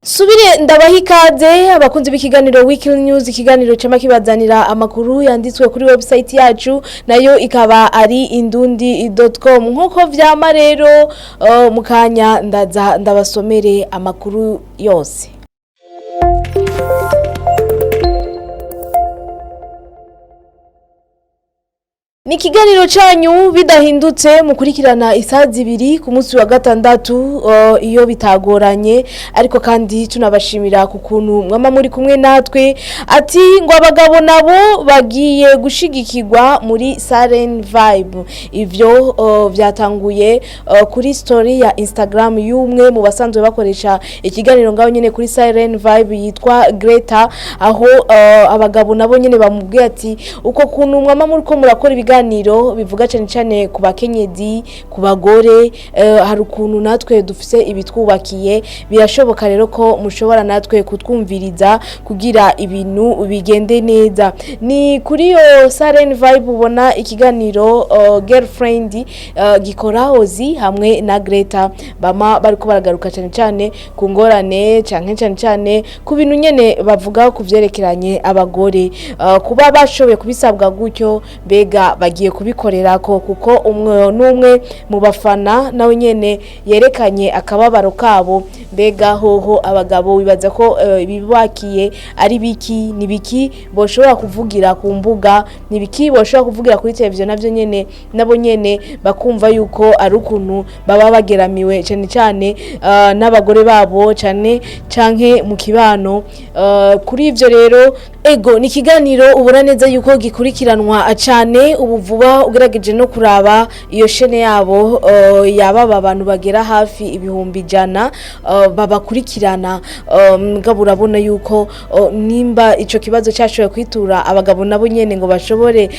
Subire ndabaha ikaze abakunzi b'ikiganiro Weekly News, ikiganiro cama kibazanira amakuru yanditswe kuri website yacu nayo ikaba ari indundi.com. Nkuko vyama rero mukanya ndaza ndabasomere amakuru yose. Ni kiganiro canyu bidahindutse mukurikirana isaha zibiri ku munsi wa gatandatu iyo bitagoranye, ariko kandi tunabashimira ku kuntu mwama muri kumwe natwe. Ati ngo abagabo nabo bagiye gushigikirwa muri Saren Vibe. Ivyo vyatanguye kuri story ya Instagram y'umwe mu basanzwe bakoresha ikiganiro ngaho nyene kuri Saren Vibe yitwa Greta, aho abagabo nabo nyene bamubwiye ati uko kuntu mwama muri ko murakora ibiganiro bivuga cyane ku bakenyezi, ku bagore, hari ukuntu natwe dufise ibitwubakiye, birashoboka rero ko mushobora natwe kutwumviriza kugira ibintu bigende neza. Ni kuri yo Saren Vibe ubona ikiganiro Girlfriend gikora Ozi hamwe na Greta bama bariko baragaruka cyane ku ngorane cyane ku bintu nyene bavuga ku vyerekeranye abagore, kuba bashoboye kubisabwa gutyo bega bagiye kubikorera ko, kuko umwe n'umwe mu bafana nawe nyene yerekanye akababaro kabo. Bega hoho abagabo bibaza ko bibakiye ari biki nibiki boshobora kuvugira ku mbuga, nibiki boshobora kuvugira kuri televiziyo, navyo nyene nabo nyene bakumva yuko ari ukuntu baba bageramiwe cyane n'abagore babo canke mu kibano. Kuri ivyo rero ego ni kiganiro ubona neza yuko gikurikiranwa cane ubu vuba. Ugerageje no kuraba iyo shene yabo yaba abantu bagera hafi ibihumbi 100 babakurikirana, ngabo urabona yuko nimba ico kibazo cyashoboye kwitura abagabo nabo nyene ngo bashobore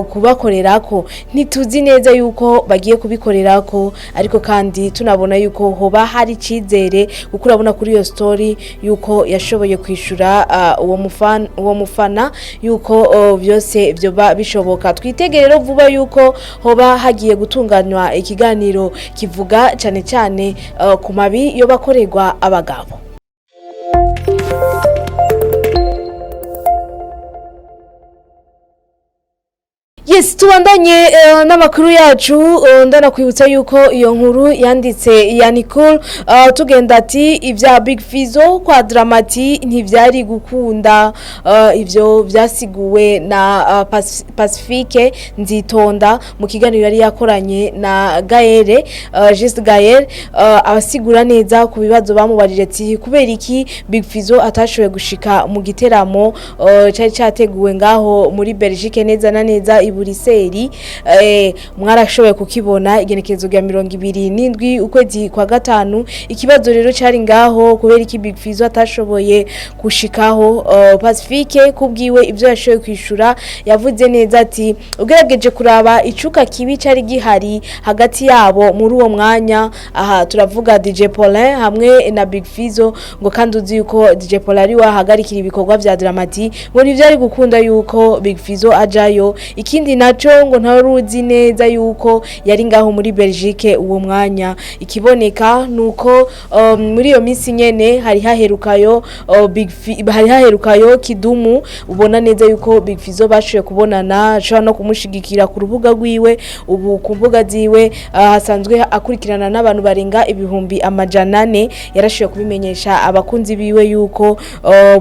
kubakorerako, ntituzi neza yuko bagiye kubikorerako, ariko kandi tunabona yuko hoba hari cizere kuko urabona kuri iyo story yuko yashoboye kwishura uwo mufana yuko byose byo bishoboka. Twitegerero vuba yuko hoba hagiye gutunganywa ikiganiro kivuga cyane ku mabi yo bakorerwa abagabo. Yes, tubandanye n'amakuru yacu. Ndanakwibutsa yuko iyo nkuru yanditse ya Nicole tugenda ati ivya Big Fizzo kwa Dramati ntivyari gukunda. Ivyo vyasiguwe na Pacifique Nzitonda mu kiganiro yari yakoranye na Gaël, Just Gaël, abasigura neza ku bibazo bamubajije ati kubera iki Big Fizzo atashoboye gushika mu giteramo cyari cyateguwe ngaho muri Belgique neza na neza Buriseri. Mwarashoboye kukibona igenekerezo rya 27 ukwezi kwa gatanu. Ikibazo rero cyari ngaho kubera iki Big Fizzo atashoboye gushikaho. Pacifique kubwiwe ivyo yashoboye kwishura yavuze neza ati ugerageje kuraba icuka kibi cyari gihari hagati yabo muri uwo mwanya. Aha turavuga DJ Paulin hamwe na Big Fizzo, ngo kandi uzi yuko DJ Paulin ari wahagarikira ibikorwa vya Dramati, ngo ntivyari gukunda yuko Big Fizzo ajayo. Ikindi naco ngo ntaruzi neza yuko yari ngaho muri Belgique uwo mwanya. Ikiboneka nuko muri iyo minsi nyene hari haherukayo Kidumu, ubona neza yuko Big Fizzo bashoboye kubonana, ashobora no kumushigikira ku rubuga rwiwe. Ubu ku mbuga ziwe hasanzwe akurikirana n'abantu barenga ibihumbi 400. Yarashoboye kubimenyesha abakunzi biwe yuko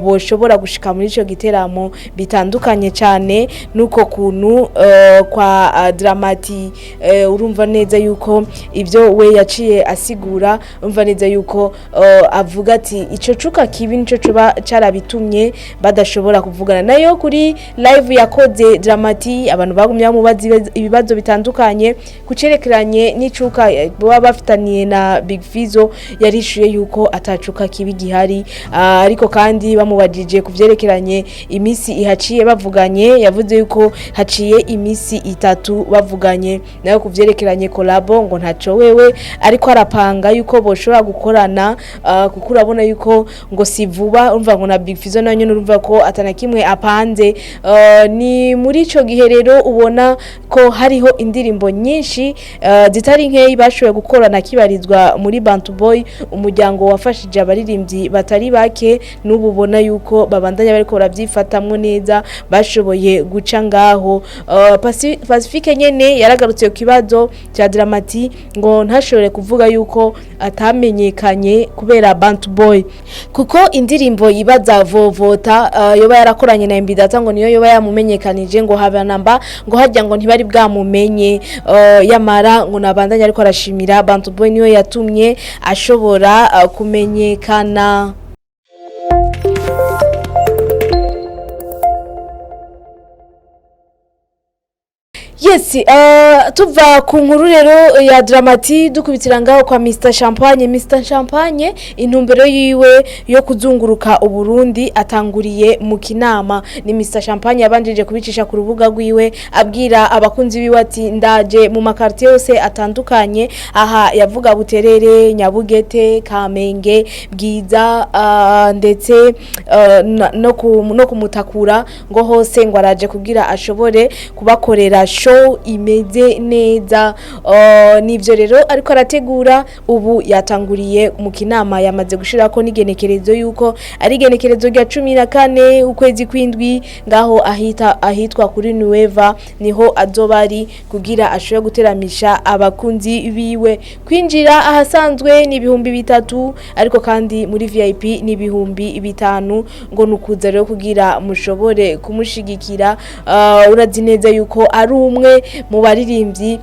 boshobora gushika muri ico giteramo bitandukanye cyane nuko kuntu kwa Dramati. Urumva neza yuko ivyo we yaciye asigura, urumva neza yuko avuga ati ico cuka kibi nico coba carabitumye badashobora kuvugana. Nayo kuri live yakoze Dramati abantu bagumya mubazi ibibazo bitandukanye kucerekeranye n'icuka baba bafitaniye na Big Fizzo, yarishuye yuko atacuka kibi gihari. Ariko kandi bamubajije kuvyerekeranye imisi ihaciye bavuganye, yavuze yuko haciye imisi 3 bavuganye nayo kuvyerekeranye collabo ngo ntaco wewe ariko arapanga yuko boshobora gukorana kuko urabona yuko ngo si vuba urumva ngo na Big Fizzo nanyo urumva ko atana kimwe apanze ni muri ico gihe rero ubona ko hariho indirimbo nyinshi zitari nkeyi bashoboye gukorana kibarizwa muri Bantu Boy umuryango wafashije abaririmbyi batari bake n'ubu ubona yuko babandanya bariko baravyifatamwo neza bashoboye guca ngaho Pacifique nyene yaragarutse ku kibazo cya Dramati ngo ntashobore kuvuga yuko atamenyekanye kubera Bantu Boy kuko indirimbo yibaza vovota yoba yarakoranye na Mbidata ngo niyo yoba yamumenyekanije ngo habanamba ngo hajya ngo ntibari bwamumenye yamara ngo nabandanya ariko arashimira Bantu Boy niyo yatumye ashobora kumenyekana. Yes, tuva ku nkuru rero ya Dramati dukubitira ngaho kwa Mr Champagne intumbero yiwe yo kuzunguruka uburundi atanguriye mu Kinama ni Mr Champagne yabanjije kubicisha ku rubuga rwiwe abwira abakunzi biwe ati ndaje mu makartie yose atandukanye aha yavuga Buterere Nyabugete Kamenge Bwiza ndetse no kumutakura ngo hose ngo araje kugira ashobore kubakorera show imeze neza nivyo rero ariko arategura ubu yatanguriye mu Kinama yamaze gushirako n'igenekerezo yuko ari igenekerezo rya 14 ukwezi kwindwi ngaho ahitwa kuri Nueva niho azobari kugira ashobore guteramisha abakunzi biwe kwinjira ahasanzwe ni 3,000 ariko kandi muri VIP ni 5,000 ngo nukuza rero kugira mushobore kumushigikira urazi neza yuko ari umwe mu baririmbyi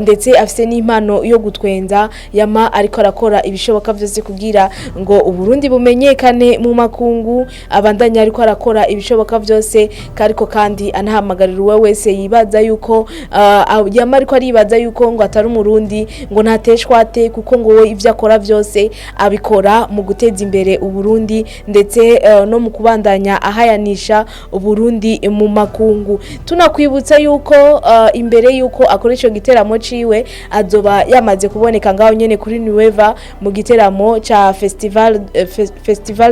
ndetse afise n'impano yo gutwenza yama ariko arakora ibishoboka byose kugira ngo uburundi bumenyekane mu makungu abandanya ariko arakora ibishoboka byose ariko kandi anahamagarira uwe wese yibaza yuko yama ariko aribaza yuko ngo atari umurundi ngo ntateshwate kuko ngo we ivyo akora byose abikora mu guteza imbere uburundi ndetse no mu kubandanya ahayanisha uburundi mu makungu tunakwibutsa yuko imbere yuko akora ico giteramo ciwe azoba yamaze kuboneka ngaho nyene kuri Nueva mu giteramo ca Festival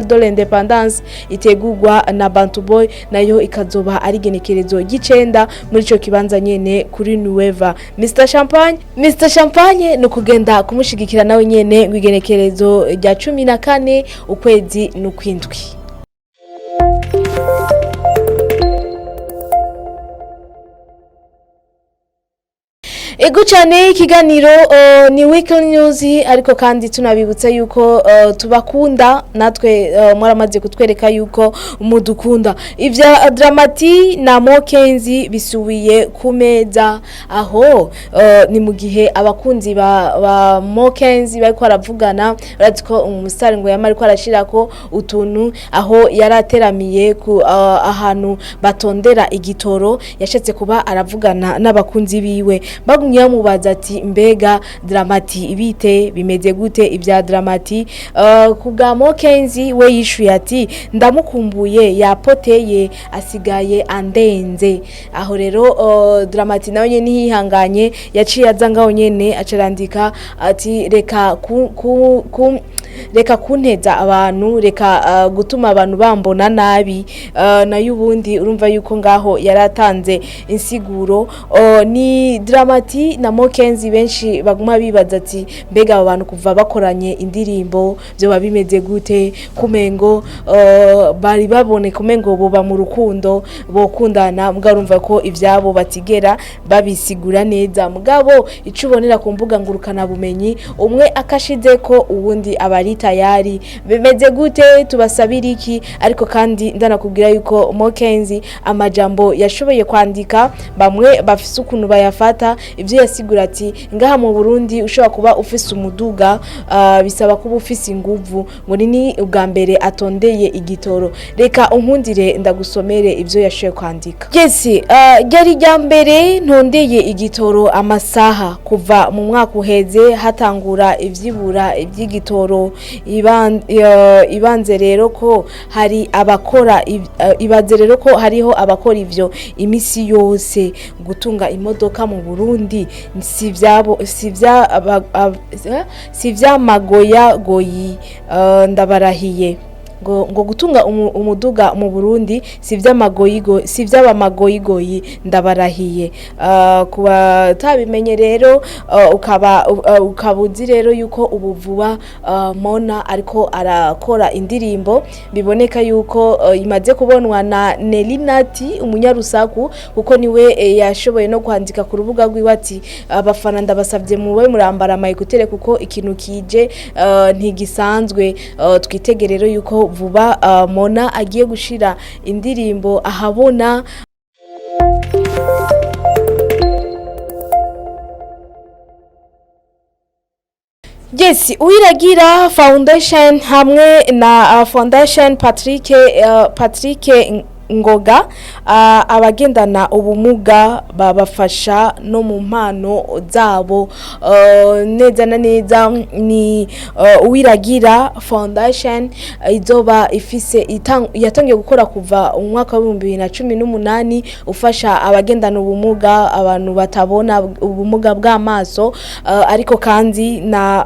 de l'Independance itegurwa na Bantu Boy nayo ikazoba ari genekerezo gicenda muri ico kibanza nyene kuri Nueva. Mr Champagne no kugenda kumushigikira nawe nyene ngwigenekerezo rya 14 ukwezi n'ukwindwi. Ego cyane ikiganiro ni Weekly News ariko kandi tunabibutsa yuko tubakunda natwe mwaramaze kutwereka yuko mudukunda ivya Dramati na Mokenzi bisubiye ku meza aho ni mu gihe abakunzi ba Mokenzi bariko aravugana uratiko umustar ngo yamari ko arashirako utuntu aho yarateramiye ku ahantu batondera igitoro yashetse kuba aravugana n'abakunzi biwe yamubaza ati mbega Dramati ibite bimeze gute ibya Dramati kubwa Mokenzi we yishuye ati ndamukumbuye yapoteye asigaye andenze aho rero Dramati nawe nyene hihanganye yaciye azangaho nyene acarandika ati reka kunteza abantu reka gutuma abantu bambona nabi nayo ubundi urumva yuko ngaho yaratanze insiguro ni Dramati na Mokenzi benshi baguma bibaza ati mbega abantu kuva bakoranye indirimbo byo babimeze gute kumengo bari babone kumengo boba mu rukundo bokundana mwarumva ko ivyabo batigera babisigura neza mugabo icubonera ku mbuga ngurukana bumenyi umwe akashize ko uwundi abari tayari bimeze gute tubasabira iki ariko kandi ndanakubwira yuko Mokenzi amajambo yashoboye kwandika bamwe bafise ukuntu bayafata ivyo yasigura ati ngaha mu Burundi ushobora kuba ufise umuduga bisaba kuba ufise inguvu ngo ni ubwa mbere atondeye igitoro reka unkundire ndagusomere ivyo yashoboye kwandika. Yes, ryari rya mbere ntondeye igitoro amasaha kuva mu mwaka uheze hatangura ivyibura ivy'igitoro ibanze rero ko hari abakora ibaze rero ko hariho abakora ivyo imisi yose. Gutunga imodoka mu Burundi si vyamagoya goyi, ndabarahiye ngo gutunga umuduga mu Burundi si vy'amagoyigoyi ndabarahiye. Kuba tabimenye rero ukabuzi rero yuko ubuvuba Mona ariko arakora indirimbo biboneka yuko imaze kubonwa na Nelinati umunyarusaku, kuko niwe yashoboye no kwandika ku rubuga rwiwe ati abafana ndabasavye muwe murambara mayikutere kuko ikintu kije ntigisanzwe. Twitegerero yuko vuba Mona agiye gushira indirimbo ahabona. Yes, Uwiragira Foundation hamwe na Foundation Patrick Ngoga abagendana ubumuga babafasha no mu mpano zabo. Neza na neza ni Uwiragira Foundation izoba ifise yatangiye gukora kuva umwaka wa 2018 ufasha abagendana ubumuga, abantu batabona ubumuga bw'amaso, ariko kandi na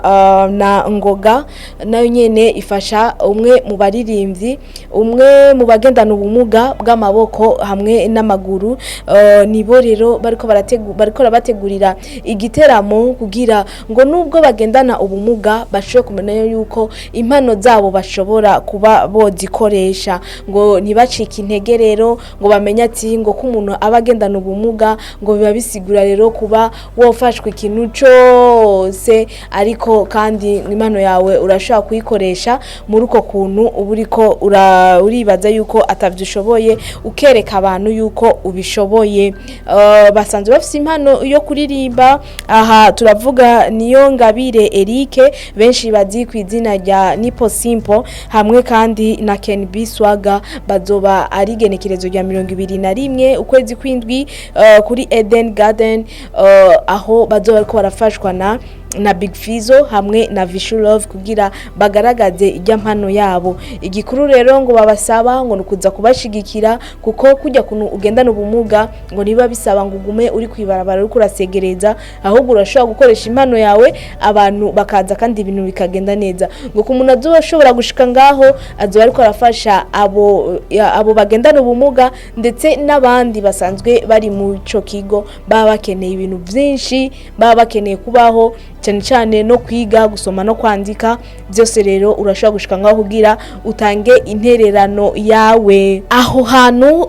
Ngoga nayo nyene ifasha umwe mu baririmbyi, umwe mu bagendana ubumuga bw'amaboko hamwe n'amaguru. Nibo rero bariko bategurira igiteramo kugira ngo nubwo bagendana ubumuga bashobore kumenya yuko impano zabo bashobora kuba bozikoresha, ngo ntibacike intege rero ngo bamenye ati ngo ko umuntu abagendana ubumuga ngo biba bisigura rero kuba wofashwe ikintu cyose, ariko kandi impano yawe urashobora kuyikoresha muri uko kuntu uburiko uribaza yuko atavyushoboye ukereka abantu yuko ubishoboye. Basanzwe bafite impano yo kuririmba, aha turavuga niyo Ngabire Eric benshi bazi ku izina rya Nipo Simple, hamwe kandi na Ken B Swaga. Bazoba ari genekerezo rya 21 ukwezi kw'indwi kuri Eden Garden, aho bazoba ariko barafashwa na Big Fizo hamwe na Vishu Love kugira bagaragaze ijya mpano yabo. Igikuru rero ngo babasaba ngo nukuza kubashigikira, kuko kujya kuntu ugendana ubumuga ngo niba bisaba ngo ugume uri kwibarabara uri kurasegereza, ahubwo urashobora gukoresha impano yawe abantu bakaza kandi ibintu bikagenda neza. Ngo ku muntu azoshobora gushika ngaho azoba ariko arafasha abo bagendana ubumuga ndetse n'abandi basanzwe bari mu ico kigo baba bakeneye ibintu byinshi, baba bakeneye kubaho cyane no kwiga gusoma no kwandika. Byose rero urashobora gushika ngaho kugira utange intererano yawe. Aho hantu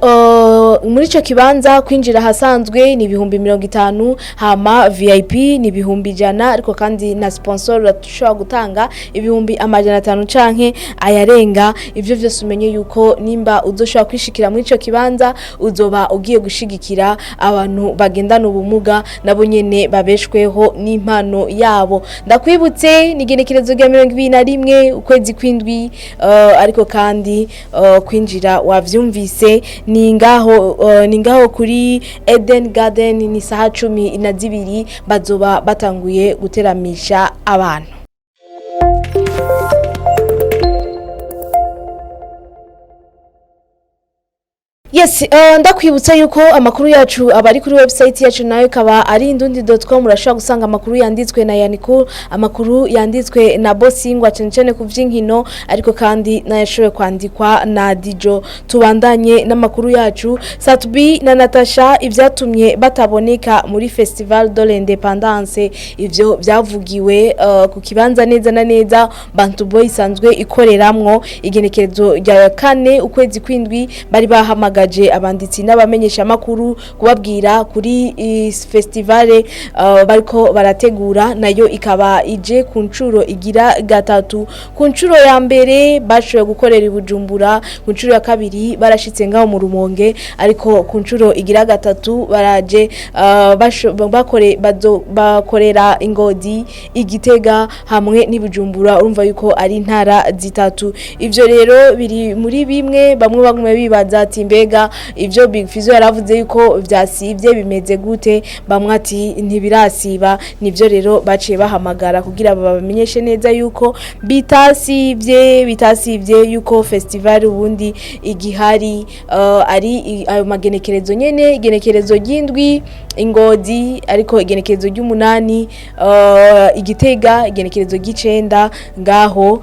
muri ico kibanza kwinjira hasanzwe ni 50,000, hama VIP ni 100,000, ariko kandi na sponsor urashobora gutanga 500 canke ayarenga. Ivyo vyose umenye yuko nimba uzoshobora kwishikira muri ico kibanza uzoba ugiye gushigikira abantu bagendana ubumuga nabo nyene babeshweho n'impano yabo. Ndakwibutse ni genekerezo rya 21 ukwezi kw'indwi, ariko kandi kwinjira wavyumvise ni ngaho kuri Eden Garden, ni saha 12 bazoba batanguye guteramisha abantu. Yes, ndakwibutsa yuko amakuru yacu abari kuri website yacu nayo kaba ari indundi.com. urashobora gusanga amakuru yanditswe na Yannick, amakuru yanditswe na Bosingwa cyane ku vy'inkino, ariko kandi nayashoboye kwandikwa na Dijo. Tubandanye n'amakuru yacu. Satubi na Natasha ivyatumye bataboneka muri Festival de l'Independance, ivyo byavugiwe ku kibanza neza na neza Bantu Boy isanzwe ikoreramwo. Igenekerezo rya 4 ukwezi kw'indwi bari bahamaga abanditsi n'abamenyesha makuru kubabwira kuri festival bariko barategura, nayo ikaba ije ku ncuro igira gatatu. Ku ncuro ya mbere bashoboye gukorera i Bujumbura, ku ncuro ya kabiri barashitse ngaho mu Rumonge, ariko ku ncuro igira gatatu baraje bakorera Ingodi, Igitega hamwe n'Ibujumbura. Urumva yuko ari intara zitatu. Ivyo rero biri muri bimwe bamwe bibaza ati mbega mbega ivyo Big Fizzo yaravuze yuko vyasivye bimeze gute, bamwe ati ntibirasiba. Nivyo rero baciye bahamagara kugira babamenyeshe neza yuko bitasivye yuko festival ubundi igihari ari ayo magenekerezo nyene, igenekerezo ry'indwi Ingozi, ariko igenekerezo ry'umunani Igitega, igenekerezo ry'icenda ngaho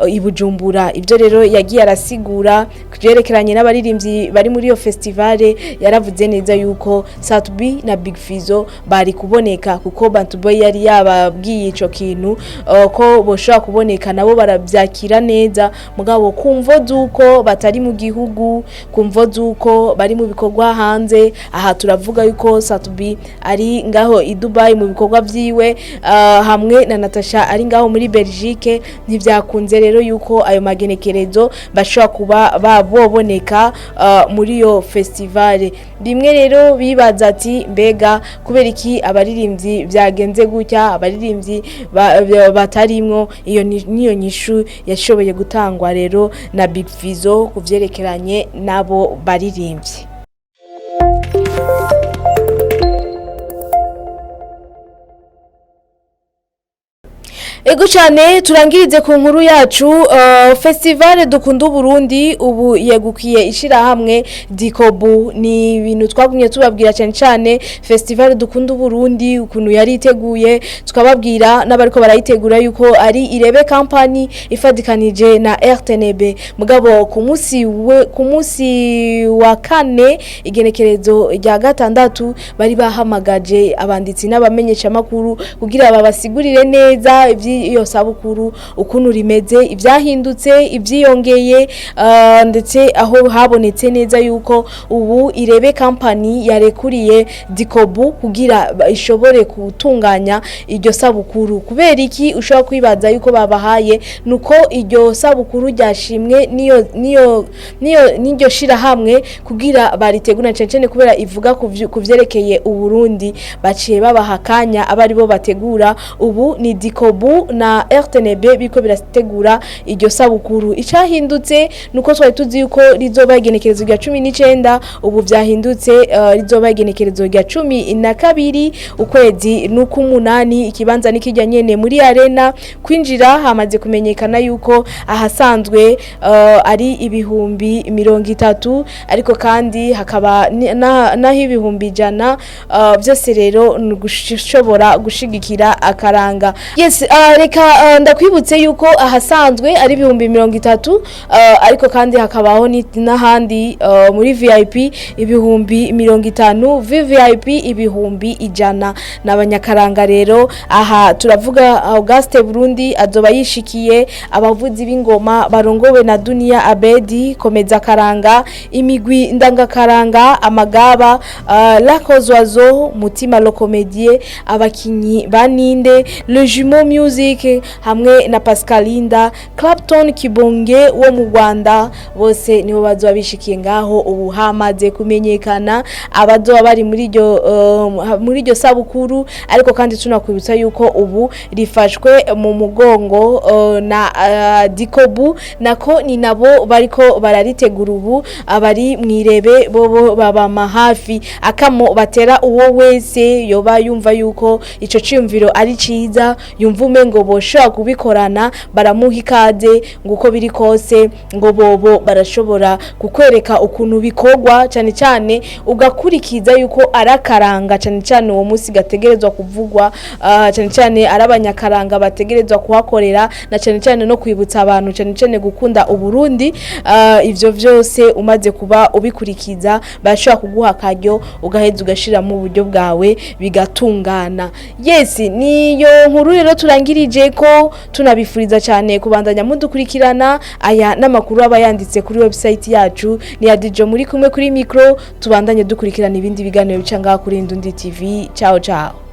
Ibujumbura. Ivyo rero yagiye arasigura kujerekeranye n'abaririmbyi bari muri iyo festival. Yaravuze neza yuko Satubi na Big Fizzo bari kuboneka kuko Bantu Boy yari yababwiye ico kintu ko boshobora kuboneka, nabo baravyakira neza, mugabo kumvo zuko batari mu gihugu, kumvo zuko bari mu bikorwa hanze. Aha turavuga yuko Satubi ari ngaho i Dubai mu bikorwa vyiwe, hamwe na Natasha ari ngaho muri Belgique. Ntivyakunze rero yuko ayo magenekerezo bashobora kuba baboneka muri yo festival. Rimwe rero bibaza ati mbega kubera iki abaririmbyi byagenze gutya, abaririmbyi batarimwo. Iyo niyo nyishu yashoboye gutangwa rero na Big Fizzo kuvyerekeranye nabo baririmbyi. Ego cyane turangirize ku nkuru yacu. Festival dukunda Burundi ubu yegukiye ishira hamwe Dikobu. Ni ibintu twagumye tubabwira cyane Festival dukunda Burundi ukuntu yari iteguye, tukababwira n'abariko barayitegura yuko ari Irebe company ifadikanije na RTNB. Mugabo ku munsi wa kane igenekerezo rya gatandatu bari bahamagaje abanditsi n'abamenyesha makuru kugira babasigurire neza iyo sabukuru ukuntu rimeze, ivyahindutse, ivyiyongeye, ndetse aho habonetse neza yuko ubu Irebe company yarekuriye Dikobu kugira ishobore gutunganya iryo sabukuru. Kubera iki ushobora kwibaza yuko babahaye nuko iryo sabukuru ryashimwe niyo shira hamwe kugira baritegura cecene, kubera ivuga kuvyerekeye uburundi. Baciye babahakanya abari bo bategura. Ubu ni Dikobu na RTNB biko birategura iryo sabukuru. Icahindutse nuko twari tuzi yuko rizoba igenekerezo rya 19, ubu vyahindutse rizoba igenekerezo rya 12 ukwezi n'ukumunani. Ikibanza nikijya nyene muri arena. Kwinjira hamaze kumenyekana yuko ahasanzwe ari ibihumbi 30, ariko kandi hakaba naho ibihumbi 100. Byose rero gushobora gushigikira akaranga. Yes, reka ndakwibutse yuko ahasanzwe ari ibihumbi 30, ariko kandi hakabaho n'ahandi muri VIP ibihumbi 50, VVIP ibihumbi 100 n'abanyakaranga. Rero aha turavuga Auguste Burundi azoba yishikiye, abavuzi b'ingoma barongowe na Dunia Abedi, Komeza Karanga, imigwi ndangakaranga, amagaba, Lakozwazo, Mutima Lokomedie, abakinyi baninde, Le Jumeau Music hamwe na Pascalinda, Clapton Kibonge wo mu Rwanda. Bose nibo bazoba bishikiye ngaho. Ubu hamaze kumenyekana abazoba bari muri iryo sabukuru, ariko kandi tunakwibutsa yuko ubu rifashwe mu mugongo na Dikobu, nako ni nabo bariko bararitegura. Ubu abari mwirebe bobo baba mahafi, akamo batera uwo wese yoba yumva yuko ico cyumviro ari ciza, yumva umengo boshobora kubikorana, baramuha ikaze nguko biri kose, ngo bobo barashobora kukwereka ukuntu bikorwa, cyane cyane ugakurikiza yuko arakaranga, cyane cyane uwo munsi gategerezwa kuvugwa, cyane cyane arabanyakaranga bategerezwa kuhakorera, na cyane cyane no kwibutsa abantu cyane cyane gukunda Uburundi. Ivyo vyose umaze kuba ubikurikiza bashobora kuguha akaryo ugaheza ugashira mu buryo bwawe bigatungana. Yes, niyo nkuru rero turangirije ko tunabifuriza cyane kubandanya mudukurikirana. Aya n'amakuru aba yanditse kuri website yacu ni ya DJ muri kumwe kuri micro. Tubandanye dukurikirana ibindi biganiro bica ngaha kuri Indundi TV. Ciao ciao.